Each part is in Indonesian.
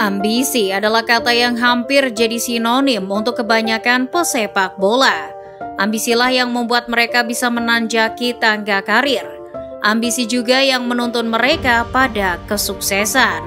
Ambisi adalah kata yang hampir jadi sinonim untuk kebanyakan pesepak bola. Ambisilah yang membuat mereka bisa menanjaki tangga karir. Ambisi juga yang menuntun mereka pada kesuksesan.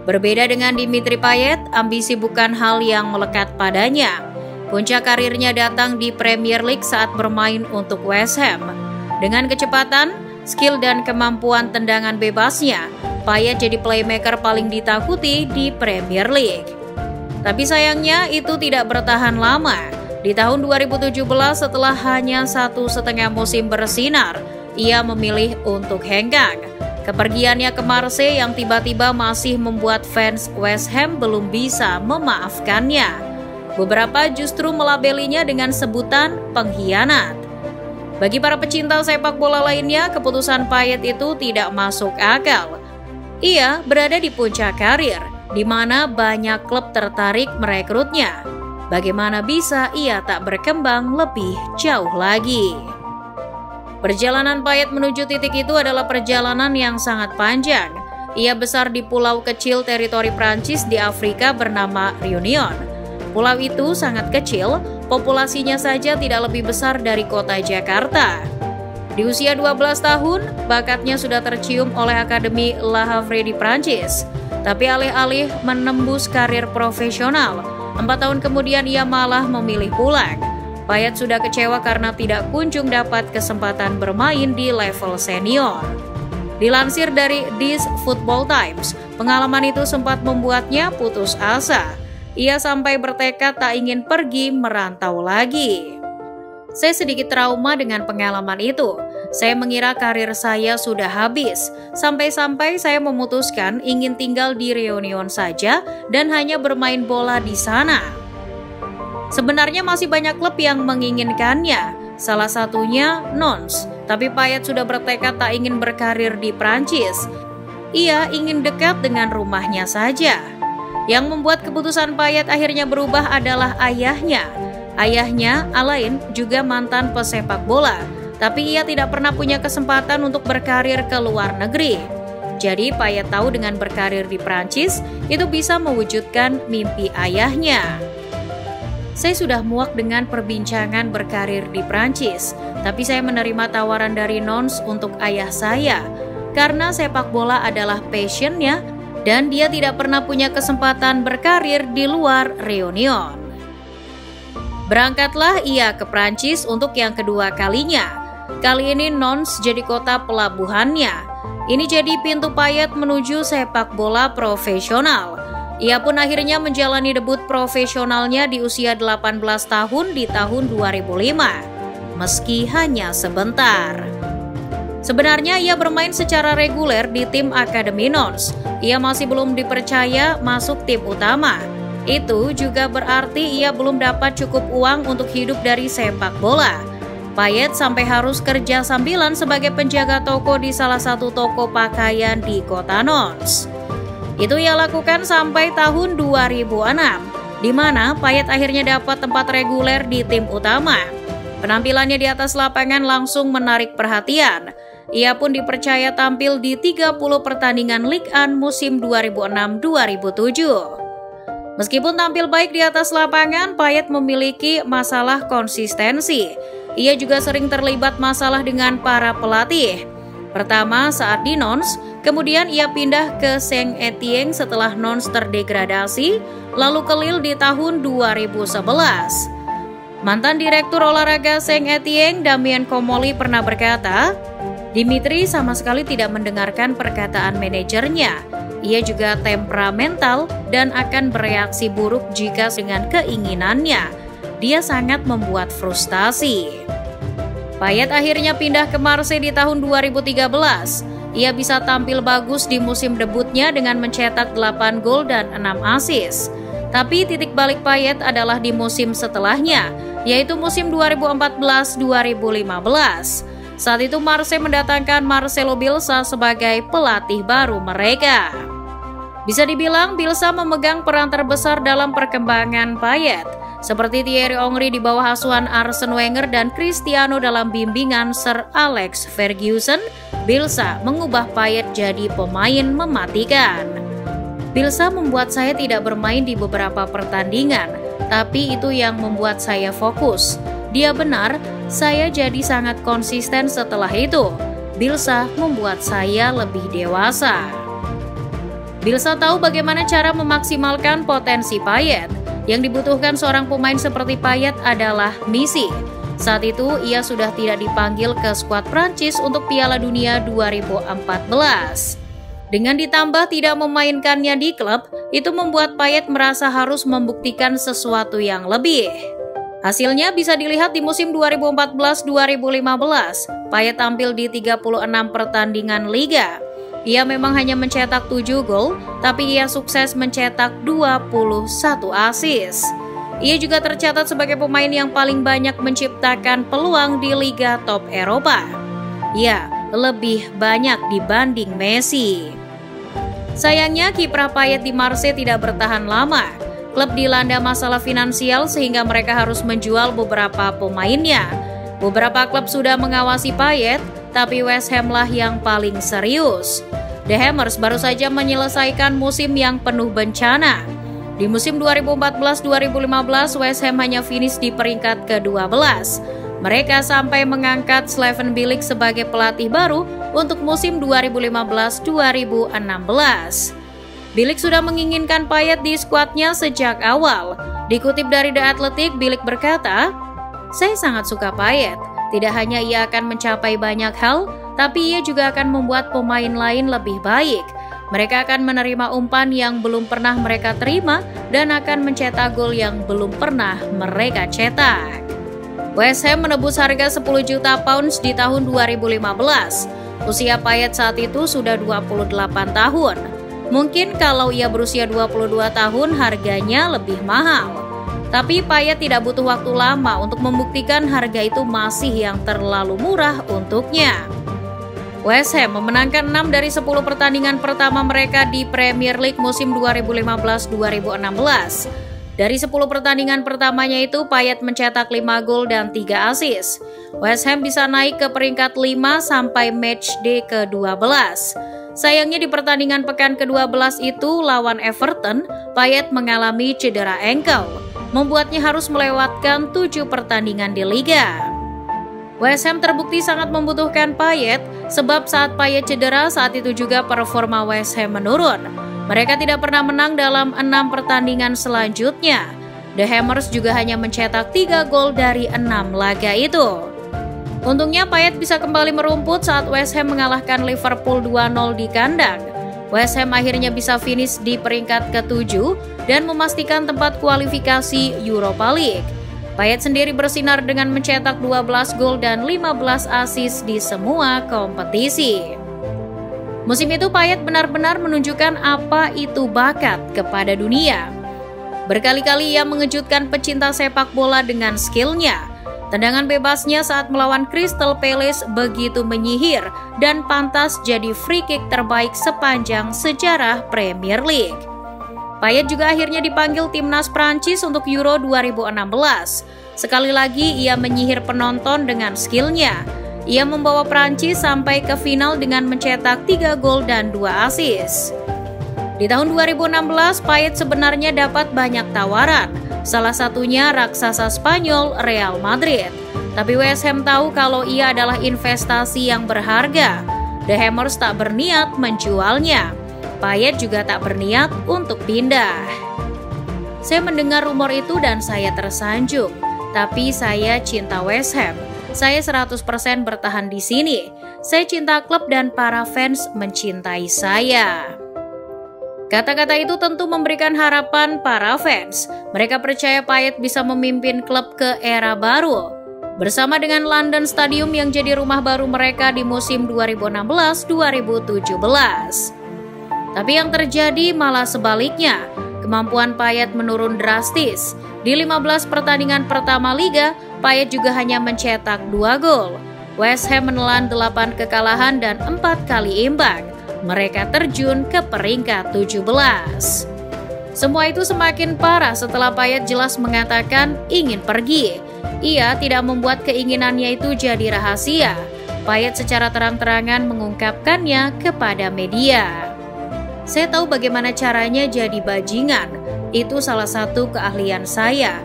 Berbeda dengan Dimitri Payet, ambisi bukan hal yang melekat padanya. Puncak karirnya datang di Premier League saat bermain untuk West Ham. Dengan kecepatan, skill dan kemampuan tendangan bebasnya, Payet jadi playmaker paling ditakuti di Premier League. Tapi sayangnya itu tidak bertahan lama. Di tahun 2017 setelah hanya 1,5 musim bersinar, ia memilih untuk hengkang. Kepergiannya ke Marseille yang tiba-tiba masih membuat fans West Ham belum bisa memaafkannya. Beberapa justru melabelinya dengan sebutan pengkhianat. Bagi para pecinta sepak bola lainnya, keputusan Payet itu tidak masuk akal. Ia berada di puncak karir, di mana banyak klub tertarik merekrutnya. Bagaimana bisa ia tak berkembang lebih jauh lagi? Perjalanan Payet menuju titik itu adalah perjalanan yang sangat panjang. Ia besar di pulau kecil teritori Prancis di Afrika bernama Réunion. Pulau itu sangat kecil, populasinya saja tidak lebih besar dari kota Jakarta. Di usia 12 tahun, bakatnya sudah tercium oleh Akademi Le Havre di Prancis. Tapi alih-alih menembus karir profesional, 4 tahun kemudian ia malah memilih pulang. Payet sudah kecewa karena tidak kunjung dapat kesempatan bermain di level senior. Dilansir dari This Football Times, pengalaman itu sempat membuatnya putus asa. Ia sampai bertekad tak ingin pergi merantau lagi. Saya sedikit trauma dengan pengalaman itu. Saya mengira karir saya sudah habis. Sampai-sampai saya memutuskan ingin tinggal di Réunion saja dan hanya bermain bola di sana. Sebenarnya masih banyak klub yang menginginkannya. Salah satunya Nantes. Tapi Payet sudah bertekad tak ingin berkarir di Prancis. Ia ingin dekat dengan rumahnya saja. Yang membuat keputusan Payet akhirnya berubah adalah ayahnya. Ayahnya, Alain, juga mantan pesepak bola, tapi ia tidak pernah punya kesempatan untuk berkarir ke luar negeri. Jadi Payet tahu dengan berkarir di Prancis, itu bisa mewujudkan mimpi ayahnya. Saya sudah muak dengan perbincangan berkarir di Prancis, tapi saya menerima tawaran dari Nantes untuk ayah saya, karena sepak bola adalah passionnya, dan dia tidak pernah punya kesempatan berkarir di luar Réunion. Berangkatlah ia ke Prancis untuk yang kedua kalinya. Kali ini Nantes jadi kota pelabuhannya. Ini jadi pintu Payet menuju sepak bola profesional. Ia pun akhirnya menjalani debut profesionalnya di usia 18 tahun di tahun 2005. Meski hanya sebentar. Sebenarnya ia bermain secara reguler di tim Akademi Nantes. Ia masih belum dipercaya masuk tim utama. Itu juga berarti ia belum dapat cukup uang untuk hidup dari sepak bola. Payet sampai harus kerja sambilan sebagai penjaga toko di salah satu toko pakaian di kota Nantes. Itu ia lakukan sampai tahun 2006, di mana Payet akhirnya dapat tempat reguler di tim utama. Penampilannya di atas lapangan langsung menarik perhatian. Ia pun dipercaya tampil di 30 pertandingan Ligue 1 musim 2006-2007. Meskipun tampil baik di atas lapangan, Payet memiliki masalah konsistensi. Ia juga sering terlibat masalah dengan para pelatih. Pertama saat di Nantes, kemudian ia pindah ke Saint-Étienne setelah Nantes terdegradasi, lalu ke Lille di tahun 2011. Mantan Direktur Olahraga Saint-Étienne, Damien Comolli pernah berkata, Dimitri sama sekali tidak mendengarkan perkataan manajernya. Ia juga temperamental dan akan bereaksi buruk jika dengan keinginannya. Dia sangat membuat frustasi. Payet akhirnya pindah ke Marseille di tahun 2013. Ia bisa tampil bagus di musim debutnya dengan mencetak 8 gol dan 6 assist. Tapi titik balik Payet adalah di musim setelahnya, yaitu musim 2014-2015. Saat itu Marseille mendatangkan Marcelo Bielsa sebagai pelatih baru mereka. Bisa dibilang Bielsa memegang peran terbesar dalam perkembangan Payet. Seperti Thierry Henry di bawah asuhan Arsene Wenger dan Cristiano dalam bimbingan Sir Alex Ferguson, Bielsa mengubah Payet jadi pemain mematikan. Bielsa membuat saya tidak bermain di beberapa pertandingan, tapi itu yang membuat saya fokus. Dia benar, saya jadi sangat konsisten setelah itu. Bielsa membuat saya lebih dewasa. Bielsa tahu bagaimana cara memaksimalkan potensi Payet. Yang dibutuhkan seorang pemain seperti Payet adalah misi. Saat itu, ia sudah tidak dipanggil ke skuad Prancis untuk Piala Dunia 2014. Dengan ditambah tidak memainkannya di klub, itu membuat Payet merasa harus membuktikan sesuatu yang lebih. Hasilnya bisa dilihat di musim 2014-2015, Payet tampil di 36 pertandingan Liga. Ia memang hanya mencetak 7 gol, tapi ia sukses mencetak 21 assist. Ia juga tercatat sebagai pemain yang paling banyak menciptakan peluang di Liga Top Eropa. Ya, lebih banyak dibanding Messi. Sayangnya kiprah Payet di Marseille tidak bertahan lama. Klub dilanda masalah finansial sehingga mereka harus menjual beberapa pemainnya. Beberapa klub sudah mengawasi Payet, tapi West Ham lah yang paling serius. The Hammers baru saja menyelesaikan musim yang penuh bencana. Di musim 2014-2015, West Ham hanya finish di peringkat ke-12. Mereka sampai mengangkat Slaven Bilic sebagai pelatih baru untuk musim 2015-2016. Bilic sudah menginginkan Payet di skuadnya sejak awal. Dikutip dari The Athletic, Bilic berkata, "Saya sangat suka Payet. Tidak hanya ia akan mencapai banyak hal, tapi ia juga akan membuat pemain lain lebih baik. Mereka akan menerima umpan yang belum pernah mereka terima dan akan mencetak gol yang belum pernah mereka cetak." West Ham menebus harga 10 juta pounds di tahun 2015. Usia Payet saat itu sudah 28 tahun. Mungkin kalau ia berusia 22 tahun harganya lebih mahal. Tapi Payet tidak butuh waktu lama untuk membuktikan harga itu masih yang terlalu murah untuknya. West Ham memenangkan 6 dari 10 pertandingan pertama mereka di Premier League musim 2015-2016. Dari 10 pertandingan pertamanya itu, Payet mencetak 5 gol dan 3 assist. West Ham bisa naik ke peringkat 5 sampai match day ke-12. Sayangnya di pertandingan pekan ke-12 itu lawan Everton, Payet mengalami cedera ankle, membuatnya harus melewatkan 7 pertandingan di Liga. West Ham terbukti sangat membutuhkan Payet, sebab saat Payet cedera saat itu juga performa West Ham menurun. Mereka tidak pernah menang dalam 6 pertandingan selanjutnya. The Hammers juga hanya mencetak 3 gol dari 6 laga itu. Untungnya Payet bisa kembali merumput saat West Ham mengalahkan Liverpool 2-0 di kandang. West Ham akhirnya bisa finish di peringkat ke-7 dan memastikan tempat kualifikasi Europa League. Payet sendiri bersinar dengan mencetak 12 gol dan 15 assist di semua kompetisi. Musim itu Payet benar-benar menunjukkan apa itu bakat kepada dunia. Berkali-kali ia mengejutkan pecinta sepak bola dengan skillnya. Tendangan bebasnya saat melawan Crystal Palace begitu menyihir dan pantas jadi free kick terbaik sepanjang sejarah Premier League. Payet juga akhirnya dipanggil timnas Prancis untuk Euro 2016. Sekali lagi ia menyihir penonton dengan skillnya. Ia membawa Prancis sampai ke final dengan mencetak 3 gol dan 2 assist. Di tahun 2016, Payet sebenarnya dapat banyak tawaran. Salah satunya raksasa Spanyol Real Madrid. Tapi West Ham tahu kalau ia adalah investasi yang berharga. The Hammers tak berniat menjualnya. Payet juga tak berniat untuk pindah. Saya mendengar rumor itu dan saya tersanjung. Tapi saya cinta West Ham. Saya 100% bertahan di sini. Saya cinta klub dan para fans mencintai saya. Kata-kata itu tentu memberikan harapan para fans. Mereka percaya Payet bisa memimpin klub ke era baru. Bersama dengan London Stadium yang jadi rumah baru mereka di musim 2016-2017. Tapi yang terjadi malah sebaliknya. Kemampuan Payet menurun drastis. Di 15 pertandingan pertama Liga, Payet juga hanya mencetak 2 gol. West Ham menelan 8 kekalahan dan 4 kali imbang. Mereka terjun ke peringkat 17. Semua itu semakin parah setelah Payet jelas mengatakan ingin pergi. Ia tidak membuat keinginannya itu jadi rahasia. Payet secara terang-terangan mengungkapkannya kepada media. Saya tahu bagaimana caranya jadi bajingan. Itu salah satu keahlian saya.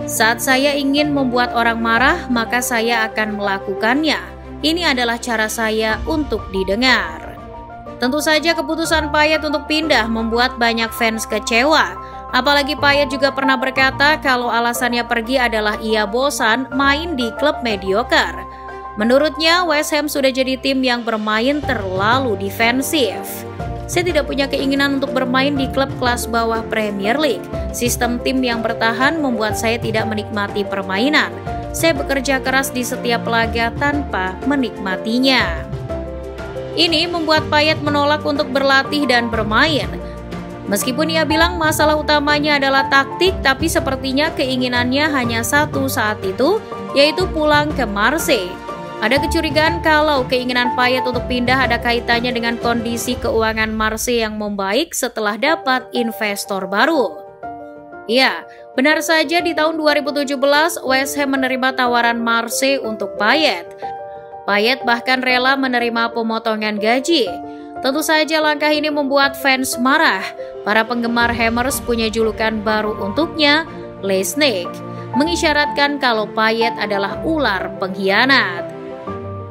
Saat saya ingin membuat orang marah, maka saya akan melakukannya. Ini adalah cara saya untuk didengar. Tentu saja keputusan Payet untuk pindah membuat banyak fans kecewa. Apalagi Payet juga pernah berkata kalau alasannya pergi adalah ia bosan main di klub mediocre. Menurutnya, West Ham sudah jadi tim yang bermain terlalu defensif. Saya tidak punya keinginan untuk bermain di klub kelas bawah Premier League. Sistem tim yang bertahan membuat saya tidak menikmati permainan. Saya bekerja keras di setiap laga tanpa menikmatinya. Ini membuat Payet menolak untuk berlatih dan bermain. Meskipun ia bilang masalah utamanya adalah taktik, tapi sepertinya keinginannya hanya satu saat itu, yaitu pulang ke Marseille. Ada kecurigaan kalau keinginan Payet untuk pindah ada kaitannya dengan kondisi keuangan Marseille yang membaik setelah dapat investor baru. Ya, benar saja di tahun 2017 West Ham menerima tawaran Marseille untuk Payet. Payet bahkan rela menerima pemotongan gaji. Tentu saja langkah ini membuat fans marah. Para penggemar Hammers punya julukan baru untuknya, Le Snake, mengisyaratkan kalau Payet adalah ular pengkhianat.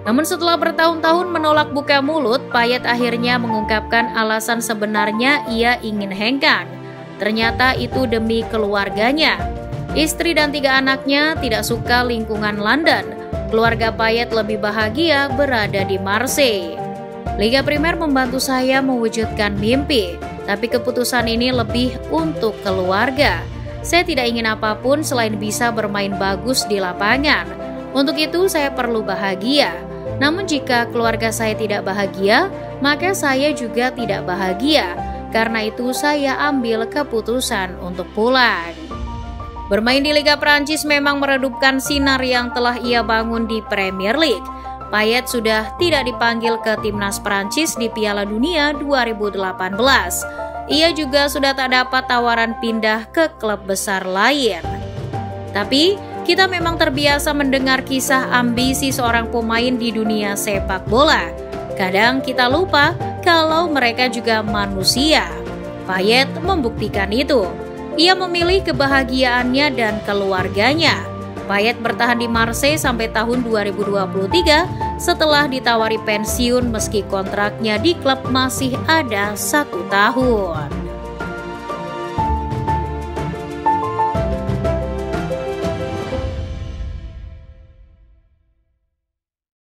Namun setelah bertahun-tahun menolak buka mulut, Payet akhirnya mengungkapkan alasan sebenarnya ia ingin hengkang. Ternyata itu demi keluarganya. Istri dan 3 anaknya tidak suka lingkungan London. Keluarga Payet lebih bahagia berada di Marseille. Liga Primer membantu saya mewujudkan mimpi, tapi keputusan ini lebih untuk keluarga. Saya tidak ingin apapun selain bisa bermain bagus di lapangan. Untuk itu saya perlu bahagia. Namun jika keluarga saya tidak bahagia, maka saya juga tidak bahagia. Karena itu saya ambil keputusan untuk pulang. Bermain di Liga Prancis memang meredupkan sinar yang telah ia bangun di Premier League. Payet sudah tidak dipanggil ke timnas Prancis di Piala Dunia 2018. Ia juga sudah tak dapat tawaran pindah ke klub besar lain. Tapi, kita memang terbiasa mendengar kisah ambisi seorang pemain di dunia sepak bola. Kadang kita lupa kalau mereka juga manusia. Payet membuktikan itu. Ia memilih kebahagiaannya dan keluarganya. Payet bertahan di Marseille sampai tahun 2023 setelah ditawari pensiun meski kontraknya di klub masih ada 1 tahun.